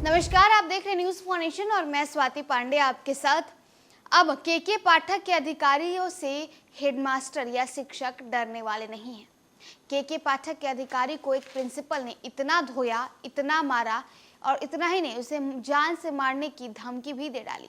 नमस्कार, आप देख रहे हैं न्यूज फॉर नेशन और मैं स्वाति पांडे आपके साथ। अब के पाठक के अधिकारियों से हेडमास्टर या शिक्षक डरने वाले नहीं हैं। के पाठक के अधिकारी को एक प्रिंसिपल ने इतना धोया, इतना मारा और इतना ही नहीं, उसे जान से मारने की धमकी भी दे डाली।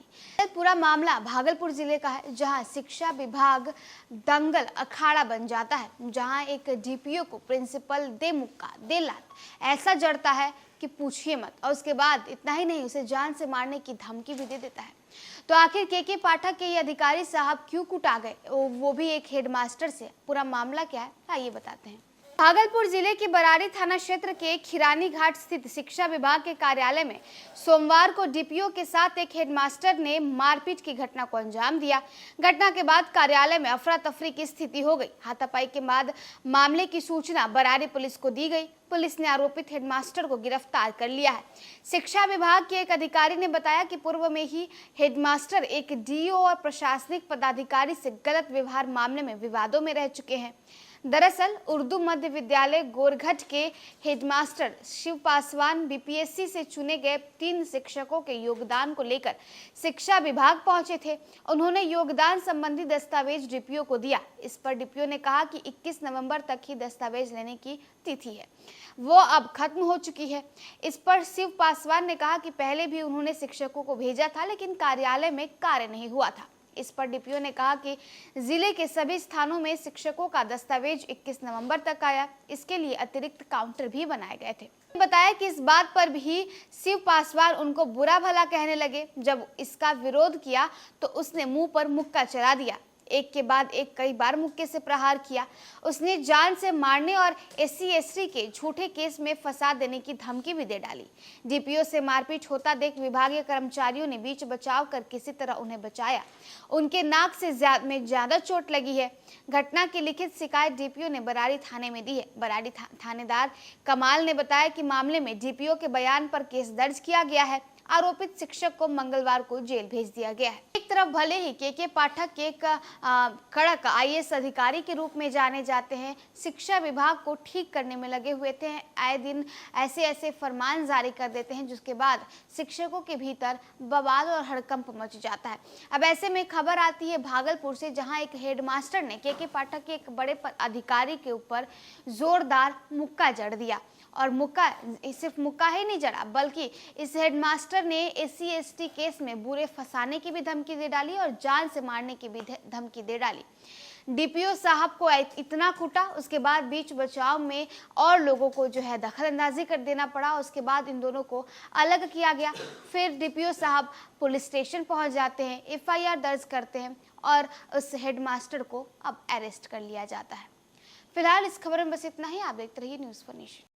पूरा मामला भागलपुर जिले का है, जहां शिक्षा विभाग दंगल अखाड़ा बन जाता है, जहां एक डीपीओ को प्रिंसिपल दे मुक्का दे लात ऐसा जड़ता है कि पूछिए मत, और उसके बाद इतना ही नहीं, उसे जान से मारने की धमकी भी दे देता है। तो आखिर के पाठक के ये अधिकारी साहब क्यों कुटा गए, वो भी एक हेडमास्टर से? पूरा मामला क्या है, आइए बताते हैं। भागलपुर जिले के बरारी थाना क्षेत्र के खिरानी घाट स्थित शिक्षा विभाग के कार्यालय में सोमवार को डीपीओ के साथ एक हेडमास्टर ने मारपीट की घटना को अंजाम दिया। घटना के बाद कार्यालय में अफरा तफरी की स्थिति हो गई। हाथापाई के बाद मामले की सूचना बरारी पुलिस को दी गई। पुलिस ने आरोपित हेडमास्टर को गिरफ्तार कर लिया है। शिक्षा विभाग के एक अधिकारी ने बताया कि पूर्व में ही हेडमास्टर एक डीओ और प्रशासनिक पदाधिकारी से गलत व्यवहार मामले में विवादों में रह चुके हैं। दरअसल उर्दू मध्य विद्यालय गोरघट के हेडमास्टर शिव पासवान बीपीएससी से चुने गए 3 शिक्षकों के योगदान को लेकर शिक्षा विभाग पहुंचे थे। उन्होंने योगदान संबंधी दस्तावेज डीपीओ को दिया। इस पर डीपीओ ने कहा कि 21 नवंबर तक ही दस्तावेज लेने की तिथि है, वो अब खत्म हो चुकी है। इस पर शिव पासवान ने कहा कि पहले भी उन्होंने शिक्षकों को भेजा था, लेकिन कार्यालय में कार्य नहीं हुआ था। इस पर डीपीओ ने कहा कि जिले के सभी स्थानों में शिक्षकों का दस्तावेज 21 नवंबर तक आया। इसके लिए अतिरिक्त काउंटर भी बनाए गए थे। बताया कि इस बात पर भी शिव पासवान उनको बुरा भला कहने लगे। जब इसका विरोध किया तो उसने मुंह पर मुक्का चला दिया। एक के बाद एक कई बार मुक्के से प्रहार किया। उसने जान से मारने और SC/ST के झूठे केस में फंसा देने की धमकी भी दे डाली। डीपीओ से मारपीट होता देख विभागीय कर्मचारियों ने बीच बचाव कर किसी तरह उन्हें बचाया। उनके नाक से ज्यादा चोट लगी है। घटना की लिखित शिकायत डीपीओ ने बरारी थाने में दी है। बरारी थानेदार कमाल ने बताया कि मामले में डीपीओ के बयान पर केस दर्ज किया गया है। आरोपित शिक्षक को मंगलवार को जेल भेज दिया गया है। एक तरफ भले ही के पाठक एक कड़क IAS अधिकारी के रूप में जाने जाते हैं, शिक्षा विभाग को ठीक करने में लगे हुए थे। आए दिन ऐसे फरमान जारी कर देते हैं, जिसके बाद शिक्षकों के भीतर बवाल और हड़कंप मच जाता है। अब ऐसे में खबर आती है भागलपुर से, जहां एक हेडमास्टर ने के पाठक के एक बड़े अधिकारी के ऊपर जोरदार मुक्का जड़ दिया। और मुक्का सिर्फ मुक्का ही नहीं जड़ा, बल्कि इस हेडमास्टर ने SC/ST केस में बुरे फंसाने की भी धमकी दे डाली और जान से मारने की भी धमकी दे डाली। डीपीओ साहब को इतना कूटा, उसके बाद बीच बचाव में और लोगों को जो है दखल अंदाजी कर देना पड़ा। उसके बाद इन दोनों को अलग किया गया। फिर डीपीओ साहब पुलिस स्टेशन पहुंच जाते हैं, FIR दर्ज करते हैं और उस हेडमास्टर को अब अरेस्ट कर लिया जाता है। फिलहाल इस खबर में बस इतना ही। आप देखते रहिए न्यूज़ फॉर नेशन।